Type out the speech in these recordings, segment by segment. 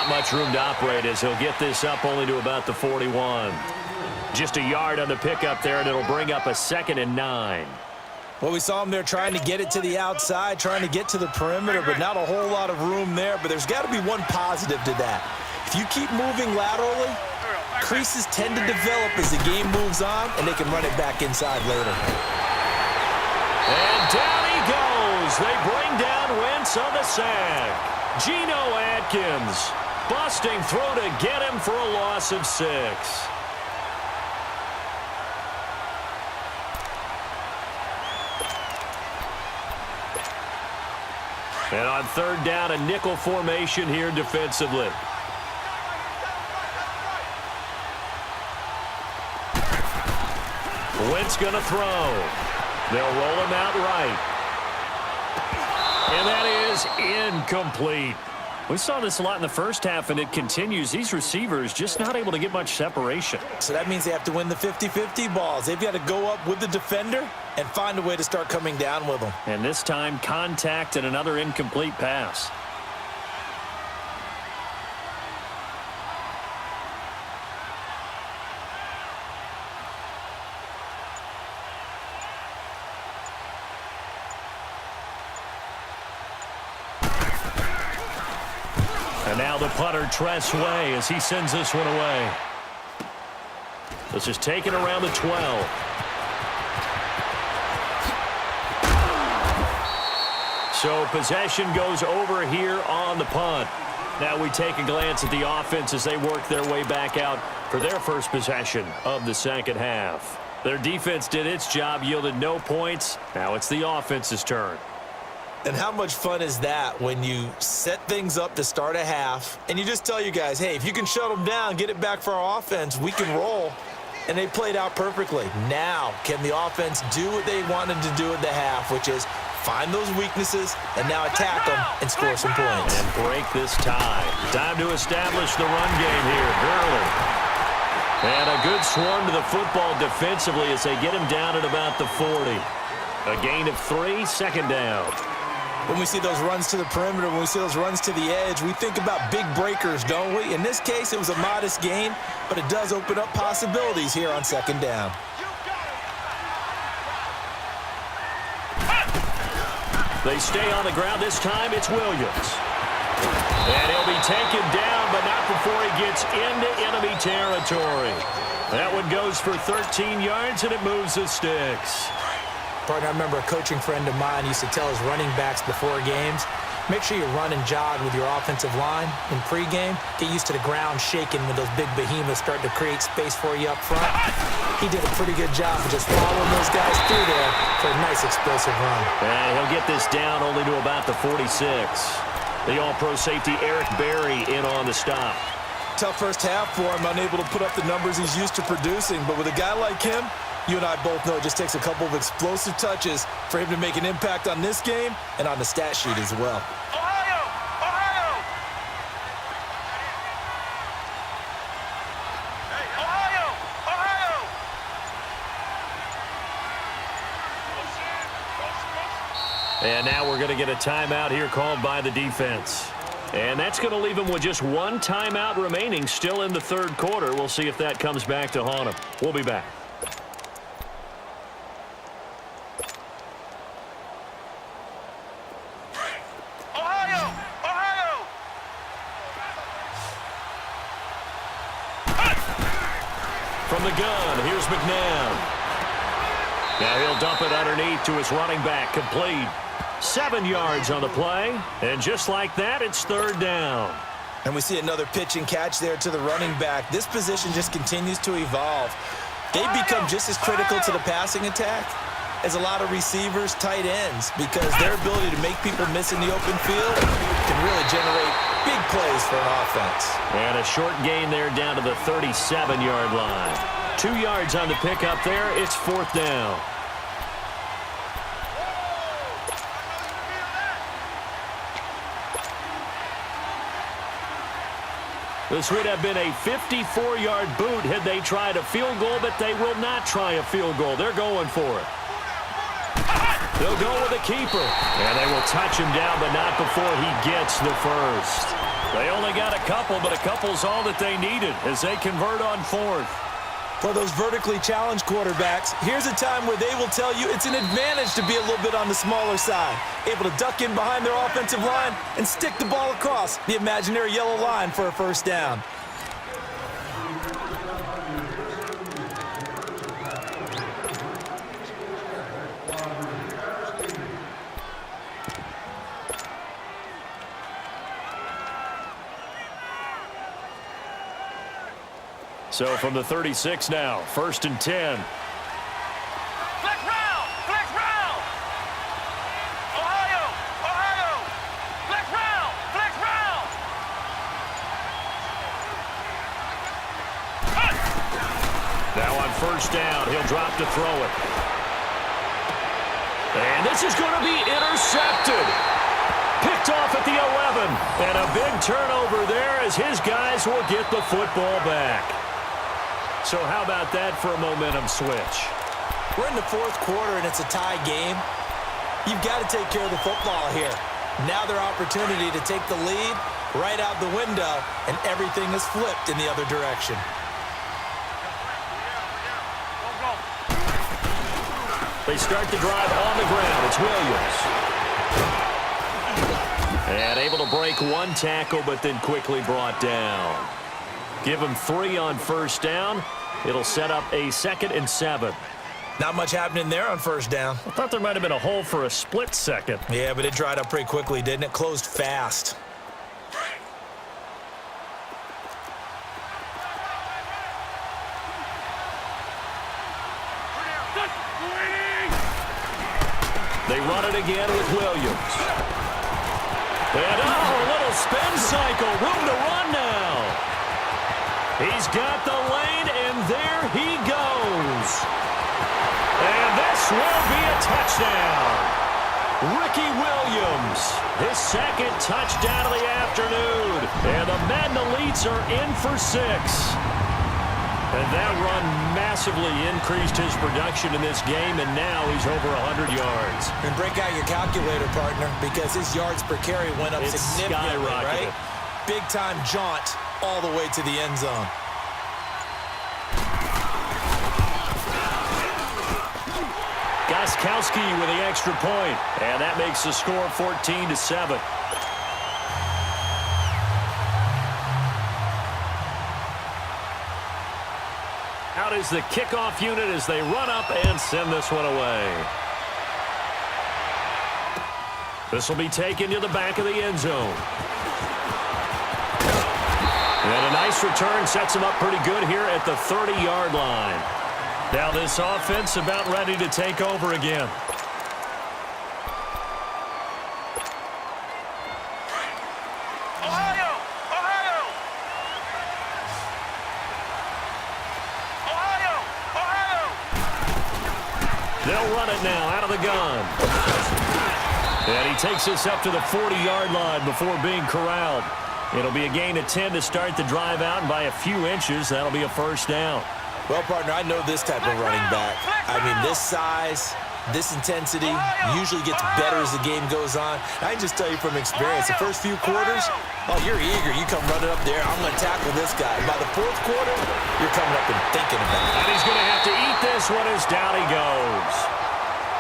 Not much room to operate as he'll get this up only to about the 41. Just a yard on the pickup there, and it'll bring up a 2nd and 9. Well, we saw him there trying to get it to the outside, trying to get to the perimeter, but not a whole lot of room there. But there's got to be one positive to that. If you keep moving laterally, creases tend to develop as the game moves on, and they can run it back inside later. And down he goes. They bring down Wentz on the sack. Geno Atkins busting through to get him for a loss of 6. And on 3rd down, a nickel formation here defensively. Wentz going to throw. They'll roll him out right. And that is incomplete. We saw this a lot in the first half, and it continues. These receivers just not able to get much separation. So that means they have to win the 50-50 balls. They've got to go up with the defender and find a way to start coming down with them. And this time, contact and another incomplete pass. And now the punter, Tress Way, as he sends this one away. This is taken around the 12. So possession goes over here on the punt. Now we take a glance at the offense as they work their way back out for their first possession of the second half. Their defense did its job, yielded no points. Now it's the offense's turn. And how much fun is that when you set things up to start a half and you just tell you guys, hey, if you can shut them down, get it back for our offense, we can roll. And they played out perfectly. Now, can the offense do what they wanted to do at the half, which is find those weaknesses and now attack them and score some points. And break this tie. Time to establish the run game here. Gurley. And a good swarm to the football defensively as they get him down at about the 40. A gain of 3, 2nd down. When we see those runs to the perimeter, when we see those runs to the edge, we think about big breakers, don't we? In this case, it was a modest gain, but it does open up possibilities here on 2nd down. They stay on the ground. This time it's Williams. And he'll be taken down, but not before he gets into enemy territory. That one goes for 13 yards, and it moves the sticks. Partner, I remember a coaching friend of mine used to tell his running backs before games, make sure you run and jog with your offensive line in pregame. Get used to the ground shaking when those big behemoths start to create space for you up front. He did a pretty good job of just following those guys through there for a nice explosive run. And he'll get this down only to about the 46. The all-pro safety Eric Berry in on the stop. Tough first half for him, unable to put up the numbers he's used to producing. But with a guy like him, you and I both know it just takes a couple of explosive touches for him to make an impact on this game and on the stat sheet as well. Ohio! Ohio! Hey, Ohio! Ohio! And now we're going to get a timeout here called by the defense. And that's going to leave him with just one timeout remaining still in the 3rd quarter. We'll see if that comes back to haunt him. We'll be back. From the gun, here's McNabb. Now he'll dump it underneath to his running back, complete. 7 yards on the play, and just like that, it's 3rd down. And we see another pitch and catch there to the running back. This position just continues to evolve. They've become just as critical to the passing attack as a lot of receivers, tight ends, because their ability to make people miss in the open field can really generate big plays for an offense. And a short gain there down to the 37-yard line. 2 yards on the pickup there. It's 4th down. This would have been a 54-yard boot had they tried a field goal, but they will not try a field goal. They're going for it. They'll go with the keeper. And they will touch him down, but not before he gets the first. They only got a couple, but a couple's all that they needed as they convert on fourth. For those vertically challenged quarterbacks, here's a time where they will tell you it's an advantage to be a little bit on the smaller side. Able to duck in behind their offensive line and stick the ball across the imaginary yellow line for a first down. So from the 36 now, 1st and 10. Flex round! Flex round! Ohio! Ohio! Flex round! Flex round! Cut! Now on 1st down, he'll drop to throw it. And this is going to be intercepted. Picked off at the 11. And a big turnover there as his guys will get the football back. So how about that for a momentum switch? We're in the fourth quarter, and it's a tie game. You've got to take care of the football here. Now their opportunity to take the lead right out the window, and everything is flipped in the other direction. They start the drive on the ground. It's Williams. And able to break one tackle, but then quickly brought down. Give him 3 on 1st down. It'll set up a 2nd and 7. Not much happening there on 1st down. I thought there might have been a hole for a split second. Yeah, but it dried up pretty quickly, didn't it? Closed fast. They run it again with Williams. And a little spin cycle. Room to run now. He's got the lane, and there he goes. And this will be a touchdown. Ricky Williams, his 2nd touchdown of the afternoon. And the Madden Elites are in for 6. And that run massively increased his production in this game, and now he's over 100 yards. And break out your calculator, partner, because his yards per carry went up significantly, right? Big-time jaunt all the way to the end zone. Gostkowski with the extra point, and that makes the score 14-7. Out is the kickoff unit as they run up and send this one away. This will be taken to the back of the end zone. And a nice return sets him up pretty good here at the 30-yard line. Now this offense about ready to take over again. Ohio! Ohio! Ohio! Ohio! They'll run it now out of the gun. And he takes this up to the 40-yard line before being corralled. It'll be a gain of 10 to start the drive out, and by a few inches, that'll be a 1st down. Well, partner, I know this type of running back. I mean, this size, this intensity usually gets better as the game goes on. I can just tell you from experience, the first few quarters, oh, you're eager. You come running up there, I'm going to tackle this guy. By the 4th quarter, you're coming up and thinking about it. And he's going to have to eat this one as down he goes.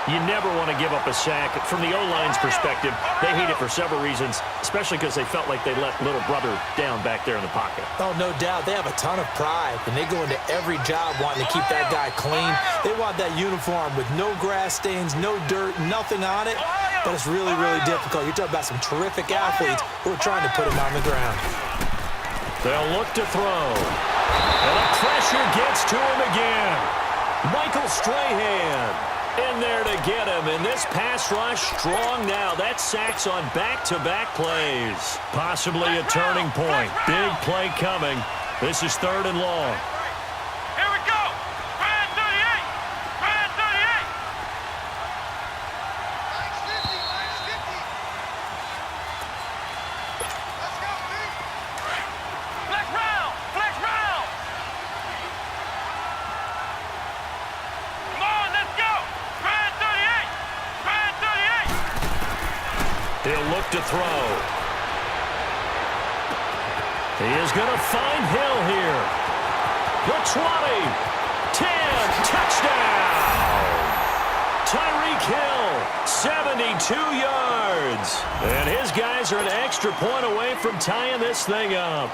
You never want to give up a sack. From the O-line's perspective, they hate it for several reasons, especially because they felt like they let little brother down back there in the pocket. Oh, no doubt. They have a ton of pride, and they go into every job wanting to keep that guy clean. They want that uniform with no grass stains, no dirt, nothing on it. But it's really, really difficult. You're talking about some terrific athletes who are trying to put him on the ground. They'll look to throw. And the pressure gets to him again. Michael Strahan in there to get him, and this pass rush strong now. That sacks on back-to-back plays. Possibly a turning point. Big play coming. This is 3rd and long. Here we go! Brand 38! Brand 38! Let's go, Pete! Flex round! Flex round! Come on, let's go! Brand 38! Brand to throw. He is going to find Hill here. The 20, 10, touchdown. Tyreek Hill, 72 yards. And his guys are an extra point away from tying this thing up.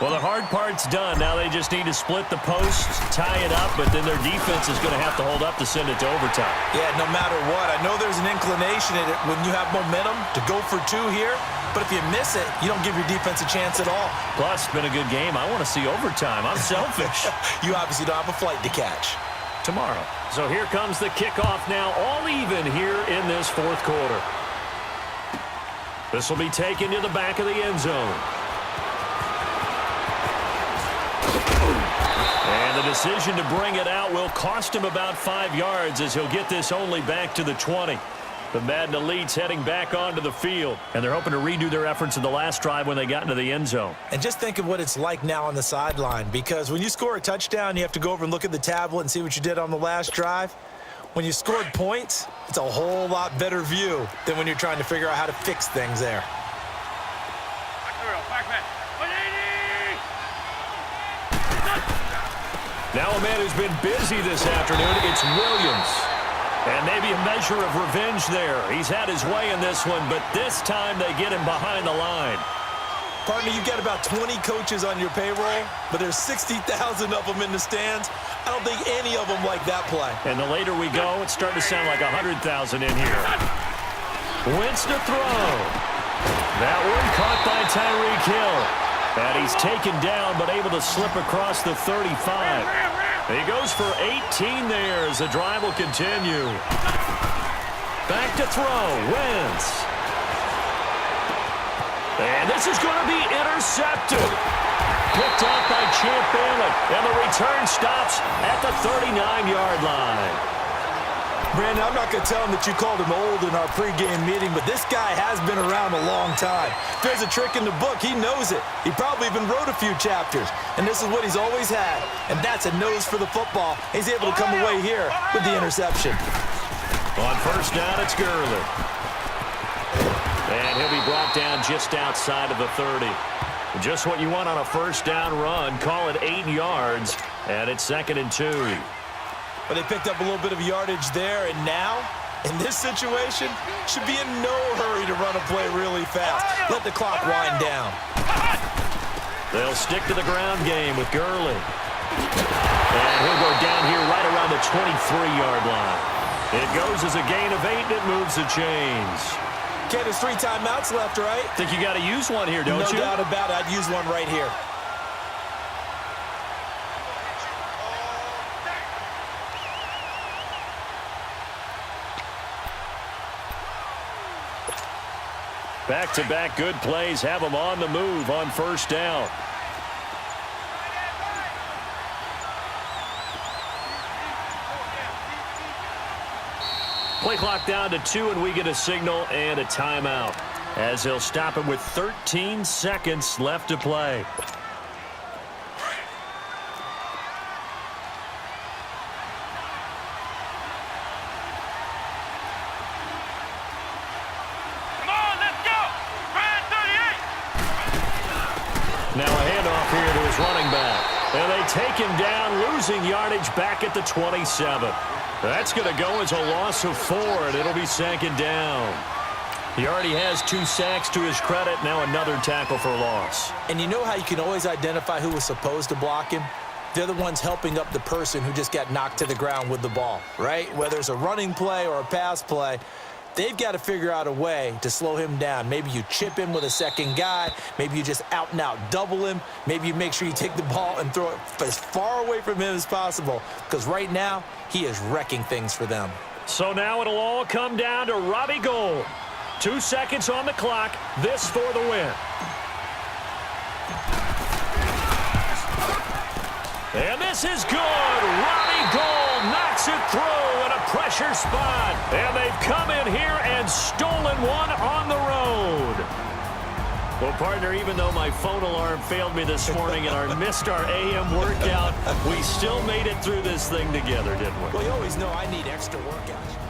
Well, the hard part's done. Now they just need to split the posts, tie it up, but then their defense is going to have to hold up to send it to overtime. Yeah, no matter what. I know there's an inclination in it when you have momentum to go for two here, but if you miss it, you don't give your defense a chance at all. Plus, it's been a good game. I want to see overtime. I'm selfish. You obviously don't have a flight to catch. Tomorrow. So here comes the kickoff now, all even here in this fourth quarter. This will be taken to the back of the end zone. And the decision to bring it out will cost him about 5 yards as he'll get this only back to the 20. The Madden Elites heading back onto the field, and they're hoping to redo their efforts in the last drive when they got into the end zone. And just think of what it's like now on the sideline, because when you score a touchdown, you have to go over and look at the tablet and see what you did on the last drive. When you scored points, it's a whole lot better view than when you're trying to figure out how to fix things there. Now a man who's been busy this afternoon, it's Williams. And maybe a measure of revenge there. He's had his way in this one, but this time they get him behind the line. Partner, you've got about 20 coaches on your payroll, but there's 60,000 of them in the stands. I don't think any of them like that play. And the later we go, it's starting to sound like 100,000 in here. Wentz to throw. That one caught by Tyreek Hill. And he's taken down, but able to slip across the 35. He goes for 18 there as the drive will continue. Back to throw, Wentz. And this is going to be intercepted. Picked up by Champ Bailey. And the return stops at the 39-yard line. Brandon, I'm not going to tell him that you called him old in our pregame meeting, but this guy has been around a long time. If there's a trick in the book, he knows it. He probably even wrote a few chapters, and this is what he's always had, and that's a nose for the football. He's able to come away here with the interception. On first down, it's Gurley. And he'll be brought down just outside of the 30. Just what you want on a first down run. Call it 8 yards, and it's 2nd and 2. But they picked up a little bit of yardage there, and now, in this situation, should be in no hurry to run a play really fast. Let the clock wind down. They'll stick to the ground game with Gurley. And he'll go down here right around the 23-yard line. It goes as a gain of 8, and it moves the chains. Okay, there's 3 timeouts left, right? Think you got to use one here, don't you? No doubt about it. I'd use one right here. Back-to-back good plays have them on the move on first down. Play clock down to 2, and we get a signal and a timeout as he'll stop it with 13 seconds left to play. Now a handoff here to his running back. And they take him down, losing yardage back at the 27. That's going to go as a loss of 4, and it'll be 2nd down. He already has 2 sacks to his credit, now another tackle for loss. And you know how you can always identify who was supposed to block him? They're the ones helping up the person who just got knocked to the ground with the ball, right? Whether it's a running play or a pass play, they've got to figure out a way to slow him down. Maybe you chip him with a second guy. Maybe you just out-and-out double him. Maybe you make sure you take the ball and throw it as far away from him as possible, because right now he is wrecking things for them. So now it'll all come down to Robbie Gould. 2 seconds on the clock. This for the win. And this is good. Robbie Gould knocks it through in a pressure spot. And they've come in here and stolen one on the road. Well, partner, even though my phone alarm failed me this morning and missed our AM workout, we still made it through this thing together, didn't we? Well, you always know I need extra workouts.